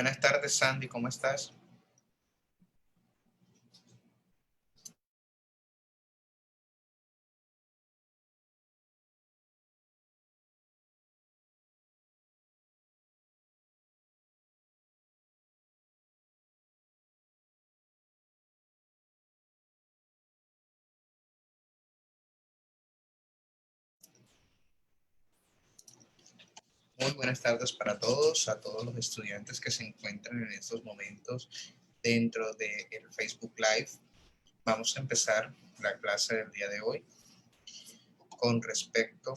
Buenas tardes, Sandy, ¿cómo estás? Muy buenas tardes para todos, a todos los estudiantes que se encuentran en estos momentos dentro del Facebook Live. Vamos a empezar la clase del día de hoy con respecto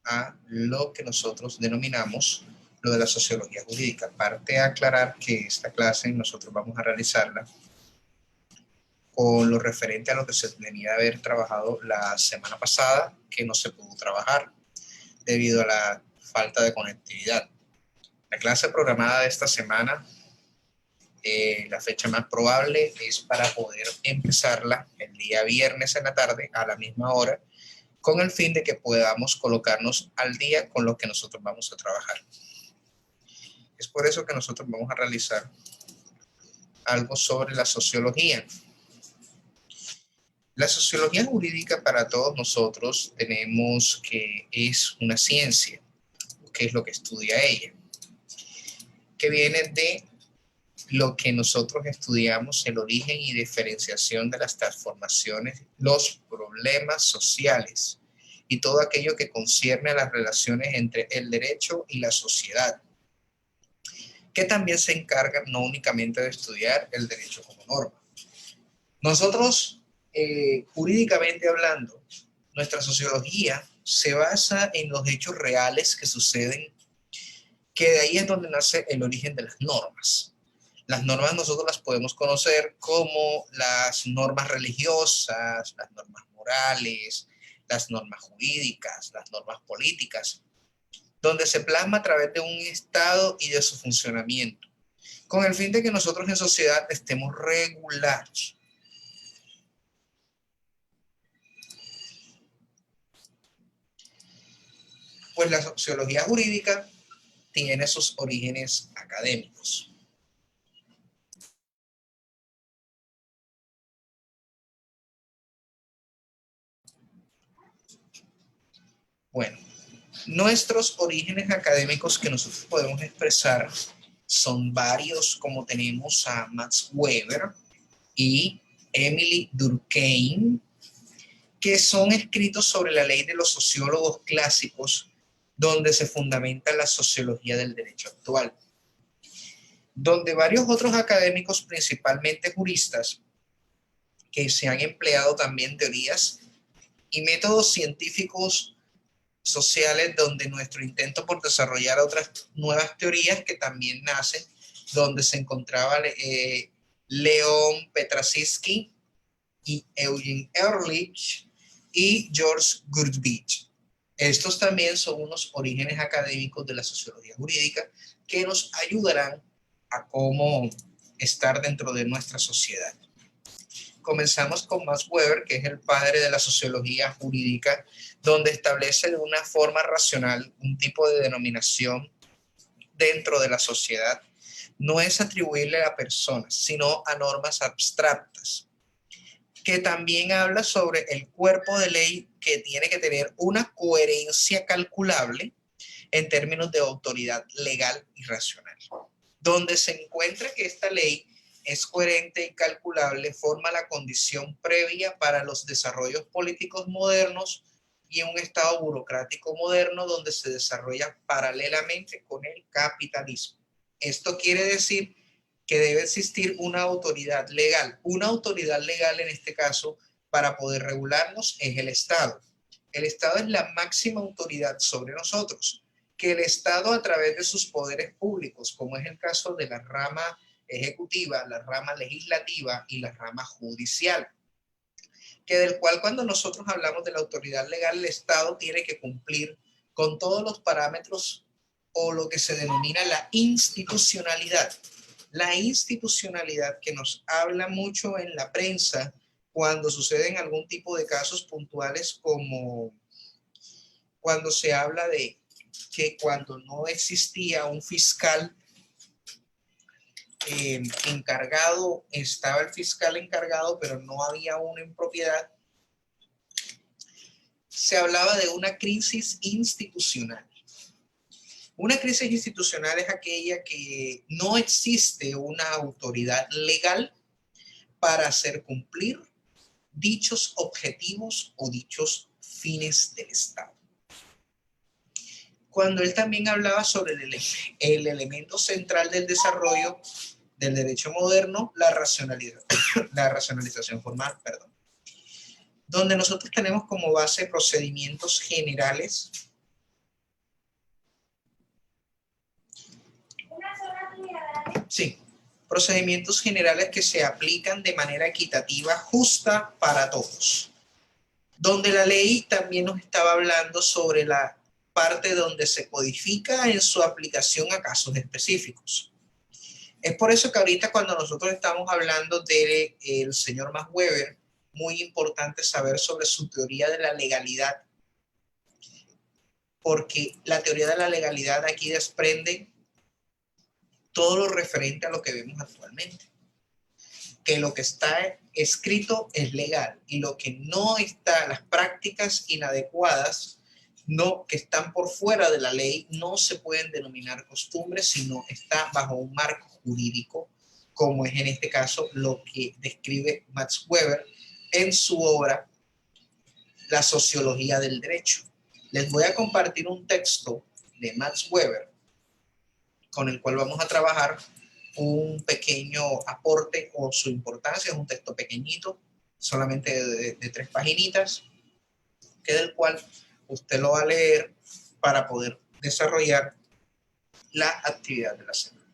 a lo que nosotros denominamos lo de la sociología jurídica. Aparte de aclarar que esta clase nosotros vamos a realizarla con lo referente a lo que se tenía de haber trabajado la semana pasada, que no se pudo trabajar debido a la falta de conectividad. La clase programada de esta semana, la fecha más probable es para poder empezarla el día viernes en la tarde a la misma hora, con el fin de que podamos colocarnos al día con lo que nosotros vamos a trabajar. Es por eso que nosotros vamos a realizar algo sobre la sociología. La sociología jurídica para todos nosotros tenemos que es una ciencia, que es lo que estudia ella, que viene de lo que nosotros estudiamos, el origen y diferenciación de las transformaciones, los problemas sociales y todo aquello que concierne a las relaciones entre el derecho y la sociedad, que también se encargan no únicamente de estudiar el derecho como norma. Nosotros, jurídicamente hablando, nuestra sociología se basa en los hechos reales que suceden, que de ahí es donde nace el origen de las normas. Las normas nosotros las podemos conocer como las normas religiosas, las normas morales, las normas jurídicas, las normas políticas, donde se plasma a través de un Estado y de su funcionamiento, con el fin de que nosotros en sociedad estemos regulados. Pues la sociología jurídica tiene sus orígenes académicos. Bueno, nuestros orígenes académicos que nosotros podemos expresar son varios, como tenemos a Max Weber y Emily Durkheim, que son escritos sobre la ley de los sociólogos clásicos, donde se fundamenta la sociología del derecho actual. Donde varios otros académicos, principalmente juristas, que se han empleado también teorías y métodos científicos sociales, donde nuestro intento por desarrollar otras nuevas teorías que también nacen, donde se encontraba Leon Petraszewski y Eugene Ehrlich y George Gurdjieff. Estos también son unos orígenes académicos de la sociología jurídica que nos ayudarán a cómo estar dentro de nuestra sociedad. Comenzamos con Max Weber, que es el padre de la sociología jurídica, donde establece de una forma racional un tipo de denominación dentro de la sociedad. No es atribuirle a personas, sino a normas abstractas, que también habla sobre el cuerpo de ley que tiene que tener una coherencia calculable en términos de autoridad legal y racional. Donde se encuentra que esta ley es coherente y calculable, forma la condición previa para los desarrollos políticos modernos y un estado burocrático moderno donde se desarrolla paralelamente con el capitalismo. Esto quiere decir que debe existir una autoridad legal. Una autoridad legal en este caso para poder regularnos es el Estado. El Estado es la máxima autoridad sobre nosotros, que el Estado a través de sus poderes públicos, como es el caso de la rama ejecutiva, la rama legislativa y la rama judicial, que del cual cuando nosotros hablamos de la autoridad legal, el Estado tiene que cumplir con todos los parámetros o lo que se denomina la institucionalidad. La institucionalidad que nos habla mucho en la prensa cuando suceden algún tipo de casos puntuales, como cuando se habla de que cuando no existía un fiscal encargado, estaba el fiscal encargado, pero no había uno en propiedad, se hablaba de una crisis institucional. Una crisis institucional es aquella que no existe una autoridad legal para hacer cumplir dichos objetivos o dichos fines del Estado. Cuando él también hablaba sobre el elemento central del desarrollo del derecho moderno, la racionalización formal, perdón, donde nosotros tenemos como base procedimientos generales. Sí, procedimientos generales que se aplican de manera equitativa, justa para todos. Donde la ley también nos estaba hablando sobre la parte donde se codifica en su aplicación a casos específicos. Es por eso que ahorita cuando nosotros estamos hablando del señor Max Weber, muy importante saber sobre su teoría de la legalidad, porque la teoría de la legalidad aquí desprende todo lo referente a lo que vemos actualmente. Que lo que está escrito es legal y lo que no está, las prácticas inadecuadas, no, que están por fuera de la ley, no se pueden denominar costumbres, sino está bajo un marco jurídico, como es en este caso lo que describe Max Weber en su obra La sociología del derecho. Les voy a compartir un texto de Max Weber con el cual vamos a trabajar un pequeño aporte o su importancia. Es un texto pequeñito, solamente de 3 paginitas, que del cual usted lo va a leer para poder desarrollar la actividad de la semana.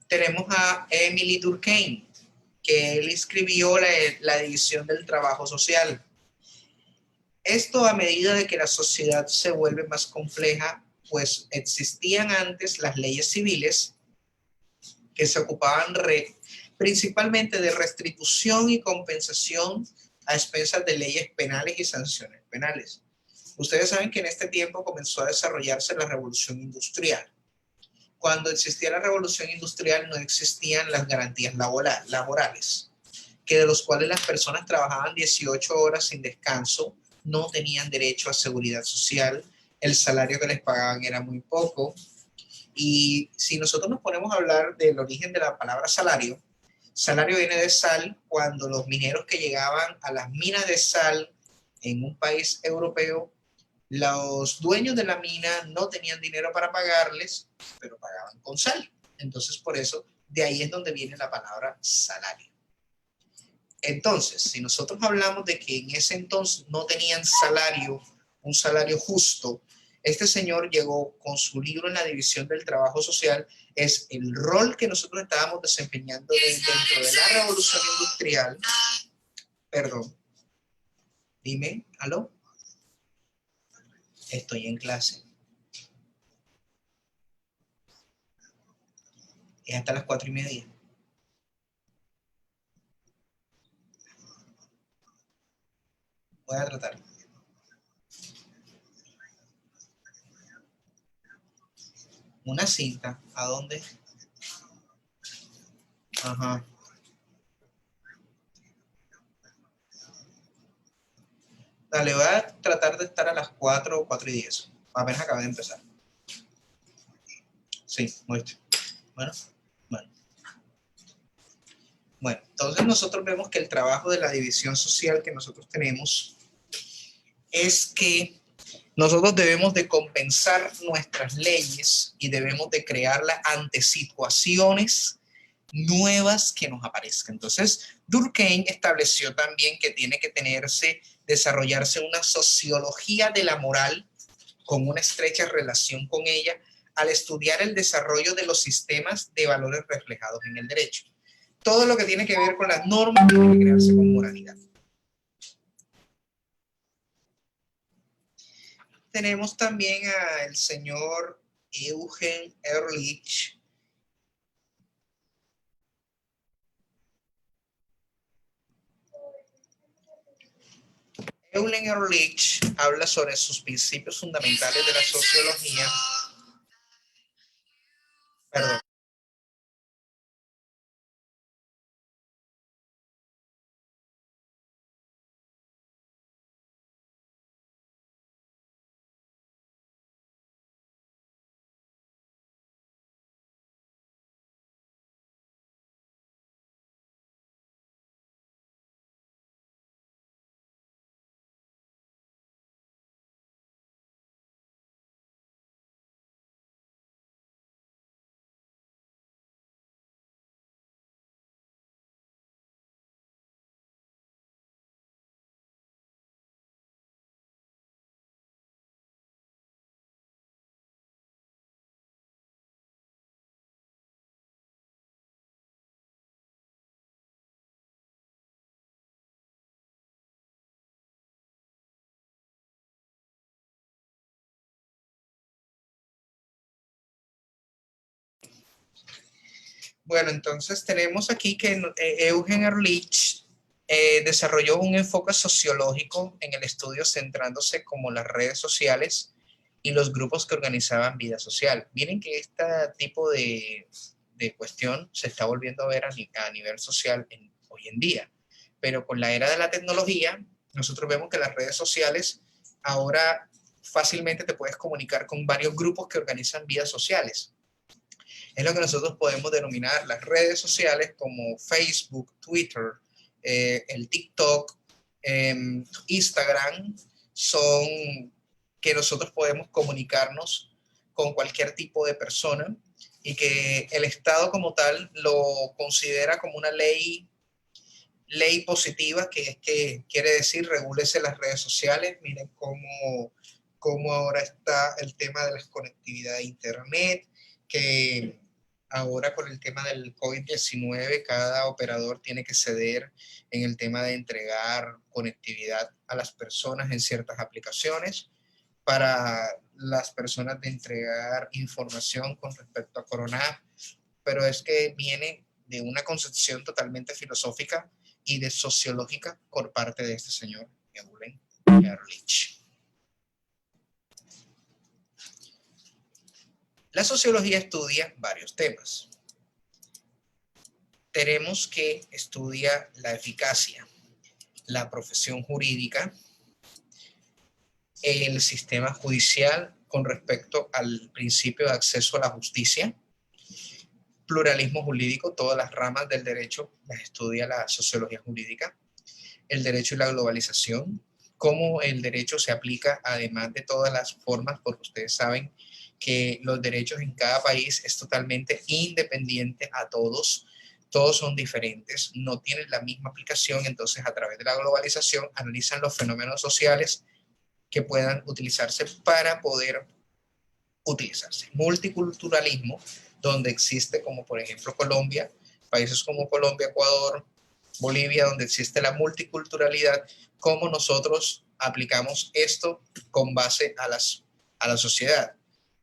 Tenemos a Emily Durkheim, que él escribió la división del trabajo social. Esto a medida de que la sociedad se vuelve más compleja, pues existían antes las leyes civiles que se ocupaban principalmente de restitución y compensación a expensas de leyes penales y sanciones penales. Ustedes saben que en este tiempo comenzó a desarrollarse la revolución industrial. Cuando existía la revolución industrial no existían las garantías laborales, que de los cuales las personas trabajaban 18 horas sin descanso, no tenían derecho a seguridad social, el salario que les pagaban era muy poco. Y si nosotros nos ponemos a hablar del origen de la palabra salario, salario viene de sal, cuando los mineros que llegaban a las minas de sal en un país europeo, los dueños de la mina no tenían dinero para pagarles, pero pagaban con sal. Entonces, por eso, de ahí es donde viene la palabra salario. Entonces, si nosotros hablamos de que en ese entonces no tenían salario, un salario justo, este señor llegó con su libro en la división del trabajo social, es el rol que nosotros estábamos desempeñando dentro de la revolución industrial. Perdón. Dime, ¿aló? Estoy en clase. Es hasta las 4:30. Voy a tratar. Una cinta. ¿A dónde? Ajá. Dale, voy a tratar de estar a las 4 o 4:10. Apenas acabé de empezar. Sí, muestra. Bueno. Bueno, entonces nosotros vemos que el trabajo de la división social que nosotros tenemos es que nosotros debemos de compensar nuestras leyes y debemos de crearlas ante situaciones nuevas que nos aparezcan. Entonces, Durkheim estableció también que tiene que desarrollarse una sociología de la moral con una estrecha relación con ella al estudiar el desarrollo de los sistemas de valores reflejados en el derecho. Todo lo que tiene que ver con las normas tiene que crearse con moralidad. Tenemos también al señor Eugen Ehrlich. Eugen Ehrlich habla sobre sus principios fundamentales de la sociología. Bueno, entonces tenemos aquí que Eugen Ehrlich desarrolló un enfoque sociológico en el estudio centrándose como las redes sociales y los grupos que organizaban vida social. Miren que este tipo de cuestión se está volviendo a ver a nivel social hoy en día, pero con la era de la tecnología, nosotros vemos que las redes sociales ahora fácilmente te puedes comunicar con varios grupos que organizan vidas sociales. Es lo que nosotros podemos denominar las redes sociales como Facebook, Twitter, el TikTok, Instagram, son que nosotros podemos comunicarnos con cualquier tipo de persona y que el Estado como tal lo considera como una ley positiva, que es que quiere decir regúlese las redes sociales. Miren cómo ahora está el tema de la conectividad de Internet, que ahora con el tema del COVID-19 cada operador tiene que ceder en el tema de entregar conectividad a las personas en ciertas aplicaciones para las personas de entregar información con respecto a corona, pero es que viene de una concepción totalmente filosófica y de sociológica por parte de este señor Eugen Ehrlich. La sociología estudia varios temas. Tenemos que estudia la eficacia, la profesión jurídica, el sistema judicial con respecto al principio de acceso a la justicia, pluralismo jurídico, todas las ramas del derecho las estudia la sociología jurídica, el derecho y la globalización, cómo el derecho se aplica además de todas las formas, porque ustedes saben que los derechos en cada país es totalmente independiente a todos son diferentes, no tienen la misma aplicación, entonces a través de la globalización analizan los fenómenos sociales que puedan utilizarse para poder utilizarse. Multiculturalismo, donde existe como por ejemplo Colombia, países como Colombia, Ecuador, Bolivia, donde existe la multiculturalidad, cómo nosotros aplicamos esto con base a la sociedad.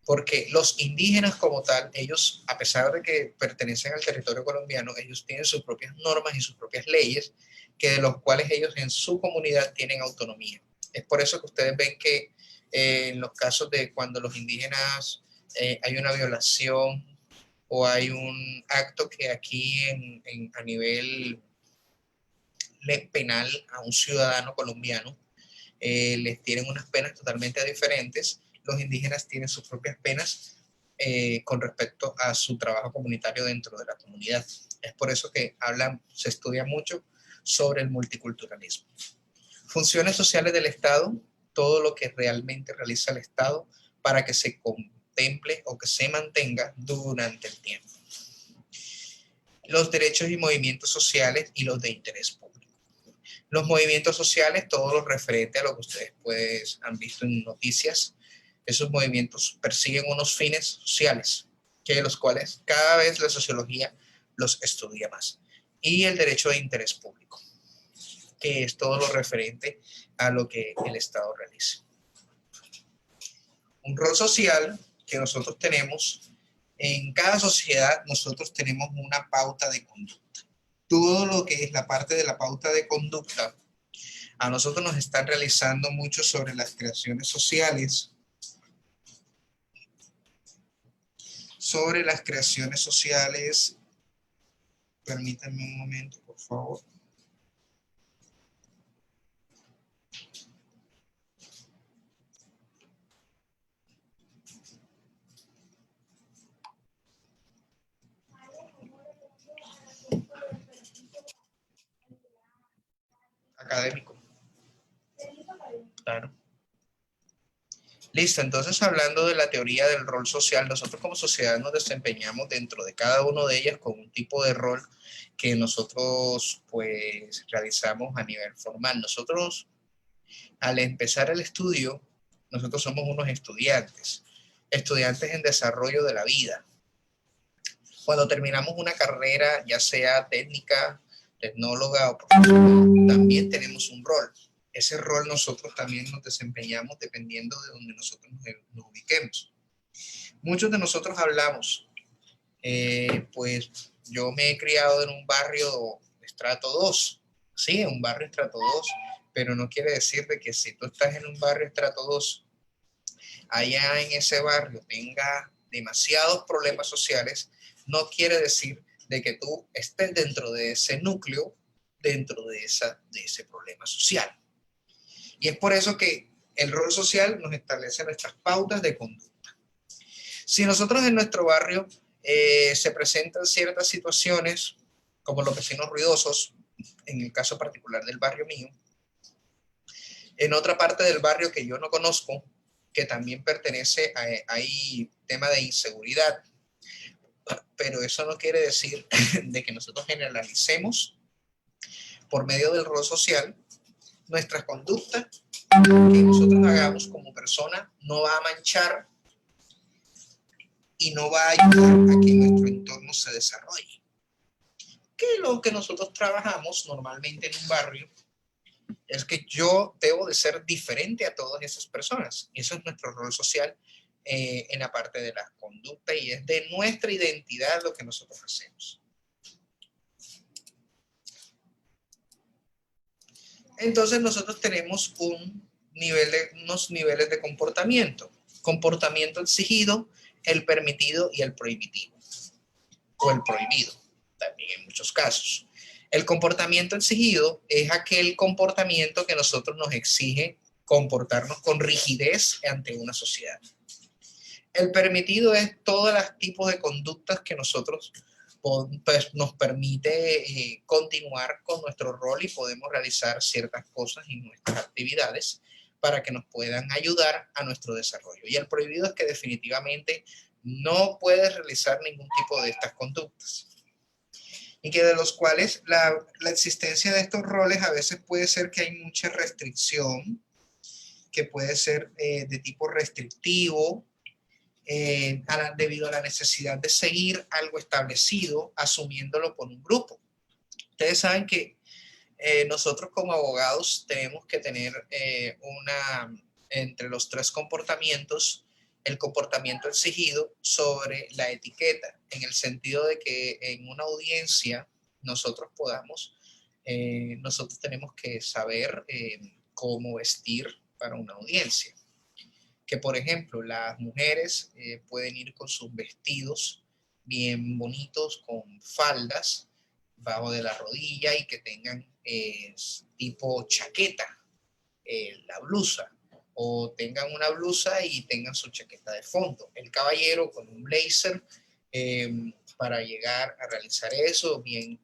Porque los indígenas como tal, ellos, a pesar de que pertenecen al territorio colombiano, ellos tienen sus propias normas y sus propias leyes, que de los cuales ellos en su comunidad tienen autonomía. Es por eso que ustedes ven que en los casos de cuando los indígenas hay una violación o hay un acto que aquí a nivel penal a un ciudadano colombiano les tienen unas penas totalmente diferentes. Los indígenas tienen sus propias penas con respecto a su trabajo comunitario dentro de la comunidad. Es por eso que se estudia mucho sobre el multiculturalismo. Funciones sociales del Estado, todo lo que realmente realiza el Estado para que se contemple o que se mantenga durante el tiempo. Los derechos y movimientos sociales y los de interés público. Los movimientos sociales, todo lo referente a lo que ustedes pues, han visto en noticias, esos movimientos persiguen unos fines sociales, que de los cuales cada vez la sociología los estudia más. Y el derecho de interés público, que es todo lo referente a lo que el Estado realiza. Un rol social que nosotros tenemos, en cada sociedad nosotros tenemos una pauta de conducta. Todo lo que es la parte de la pauta de conducta, a nosotros nos están realizando mucho sobre las creaciones sociales, permítanme un momento, por favor. Académico. Claro. Listo, entonces hablando de la teoría del rol social, nosotros como sociedad nos desempeñamos dentro de cada uno de ellas con un tipo de rol que nosotros pues realizamos a nivel formal. Nosotros al empezar el estudio, nosotros somos unos estudiantes en desarrollo de la vida. Cuando terminamos una carrera, ya sea técnica, tecnóloga o profesional, también tenemos un rol. Ese rol nosotros también nos desempeñamos dependiendo de donde nosotros nos ubiquemos. Muchos de nosotros hablamos, pues yo me he criado en un barrio estrato 2, sí, en un barrio estrato 2, pero no quiere decir de que si tú estás en un barrio estrato 2, allá en ese barrio tenga demasiados problemas sociales, no quiere decir de que tú estés dentro de ese núcleo, dentro de ese problema social. Y es por eso que el rol social nos establece nuestras pautas de conducta. Si nosotros en nuestro barrio se presentan ciertas situaciones, como los vecinos ruidosos, en el caso particular del barrio mío, en otra parte del barrio que yo no conozco, que también pertenece a hay tema de inseguridad, pero eso no quiere decir de que nosotros generalicemos por medio del rol social nuestras conductas que nosotros hagamos como persona no va a manchar y no va a ayudar a que nuestro entorno se desarrolle. Que lo que nosotros trabajamos normalmente en un barrio es que yo debo de ser diferente a todas esas personas. Y eso es nuestro rol social en la parte de la conducta y es de nuestra identidad lo que nosotros hacemos. Entonces nosotros tenemos unos niveles de comportamiento. Comportamiento exigido, el permitido y el prohibitivo. O el prohibido, también en muchos casos. El comportamiento exigido es aquel comportamiento que nosotros nos exige comportarnos con rigidez ante una sociedad. El permitido es todos los tipos de conductas que nosotros pues, nos permite continuar con nuestro rol y podemos realizar ciertas cosas y nuestras actividades para que nos puedan ayudar a nuestro desarrollo. Y el prohibido es que definitivamente no puedes realizar ningún tipo de estas conductas. Y que de los cuales la existencia de estos roles a veces puede ser que hay mucha restricción, que puede ser de tipo restrictivo, debido a la necesidad de seguir algo establecido, asumiéndolo por un grupo. Ustedes saben que nosotros como abogados tenemos que tener entre los tres comportamientos, el comportamiento exigido sobre la etiqueta, en el sentido de que en una audiencia nosotros nosotros tenemos que saber cómo vestir para una audiencia. Que por ejemplo las mujeres pueden ir con sus vestidos bien bonitos, con faldas bajo de la rodilla y que tengan tipo chaqueta, la blusa, o tengan una blusa y tengan su chaqueta de fondo. El caballero con un blazer para llegar a realizar eso, bien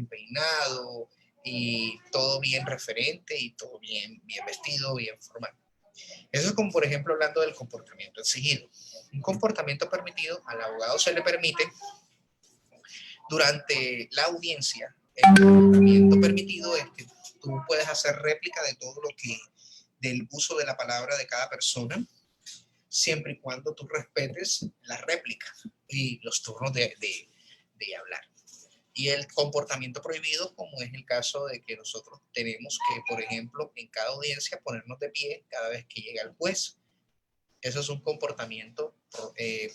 peinado y todo bien referente y todo bien vestido, bien formal. Eso es como, por ejemplo, hablando del comportamiento exigido. Un comportamiento permitido, al abogado se le permite, durante la audiencia, el comportamiento permitido es que tú puedes hacer réplica de todo lo que, del uso de la palabra de cada persona, siempre y cuando tú respetes la réplica y los turnos de hablar. Y el comportamiento prohibido, como es el caso de que nosotros tenemos que, por ejemplo, en cada audiencia ponernos de pie cada vez que llega el juez. Eso es un comportamiento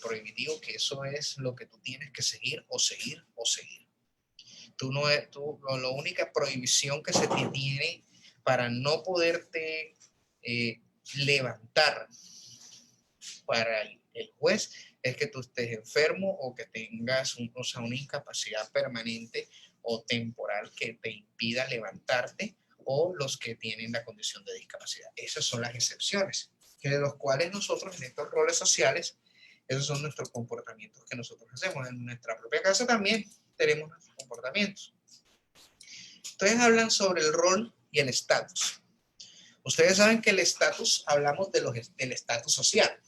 prohibitivo, que eso es lo que tú tienes que seguir o seguir o seguir. La única prohibición que se te tiene para no poderte levantar para el juez es que tú estés enfermo o que tengas una incapacidad permanente o temporal que te impida levantarte, o los que tienen la condición de discapacidad. Esas son las excepciones, que de los cuales nosotros en estos roles sociales, esos son nuestros comportamientos que nosotros hacemos. En nuestra propia casa también tenemos nuestros comportamientos. Ustedes hablan sobre el rol y el estatus. Ustedes saben que el estatus, hablamos del estatus social.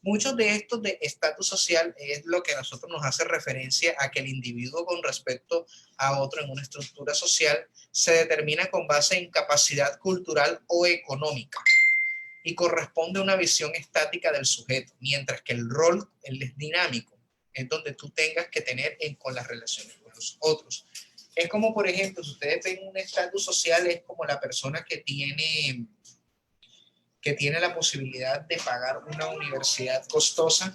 Muchos de estos de estatus social es lo que a nosotros nos hace referencia a que el individuo con respecto a otro en una estructura social se determina con base en capacidad cultural o económica y corresponde a una visión estática del sujeto, mientras que el rol es dinámico, es donde tú tengas que tener con las relaciones con los otros. Es como, por ejemplo, si ustedes ven un estatus social, es como la persona que tiene la posibilidad de pagar una universidad costosa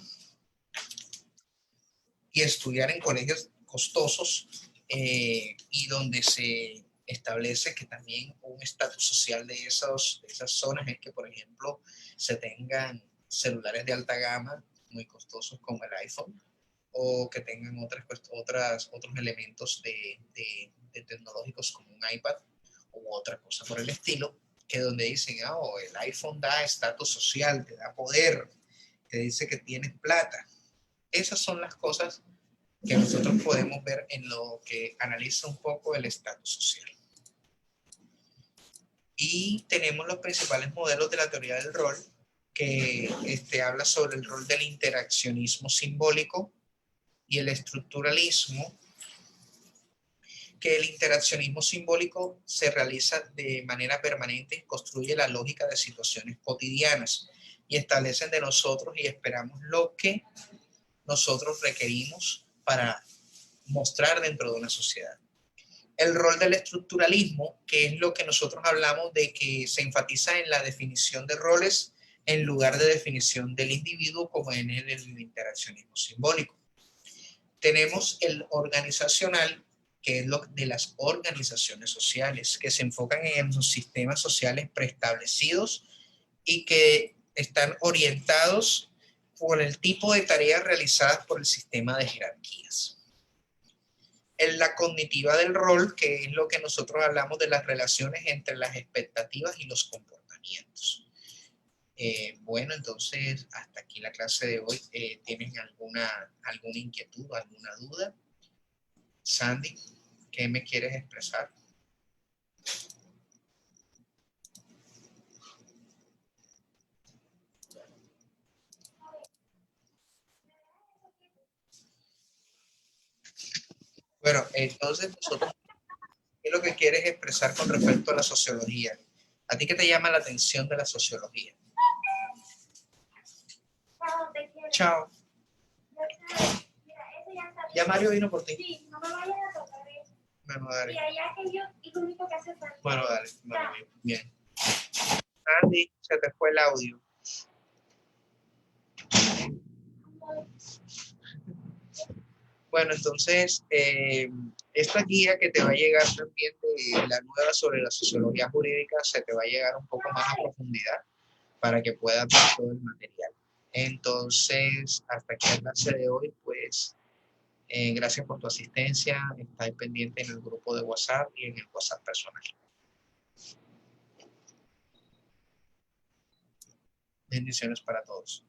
y estudiar en colegios costosos y donde se establece que también un estatus social de esas zonas es que, por ejemplo, se tengan celulares de alta gama muy costosos como el iPhone, o que tengan otros elementos de tecnológicos como un iPad u otra cosa por el estilo, que donde dicen, oh, el iPhone da estatus social, te da poder, te dice que tienes plata. Esas son las cosas que nosotros podemos ver en lo que analiza un poco el estatus social. Y tenemos los principales modelos de la teoría del rol, que habla sobre el rol del interaccionismo simbólico y el estructuralismo, que el interaccionismo simbólico se realiza de manera permanente y construye la lógica de situaciones cotidianas y establecen de nosotros y esperamos lo que nosotros requerimos para mostrar dentro de una sociedad. El rol del estructuralismo, que es lo que nosotros hablamos de que se enfatiza en la definición de roles en lugar de definición del individuo, como en el interaccionismo simbólico. Tenemos el organizacional, que es lo de las organizaciones sociales, que se enfocan en los sistemas sociales preestablecidos y que están orientados por el tipo de tareas realizadas por el sistema de jerarquías. En la cognitiva del rol, que es lo que nosotros hablamos de las relaciones entre las expectativas y los comportamientos. Bueno, entonces hasta aquí la clase de hoy. ¿Tienen alguna inquietud, alguna duda? Sandy, ¿qué me quieres expresar? Bueno, entonces nosotros, ¿qué es lo que quieres expresar con respecto a la sociología? ¿A ti qué te llama la atención de la sociología? Chao. ¿Ya Mario vino por ti? Sí, no me vayas a tocar eso. Bueno, dale. Y allá que yo, y lo único que hace falta. Bueno, dale. Bueno, bien. Andy, se te fue el audio. Bueno, entonces, esta guía que te va a llegar también de la nueva sobre la sociología jurídica, se te va a llegar un poco más a profundidad para que puedas ver todo el material. Entonces, hasta aquí la clase de hoy, pues, gracias por tu asistencia. Está pendiente en el grupo de WhatsApp y en el WhatsApp personal. Bendiciones para todos.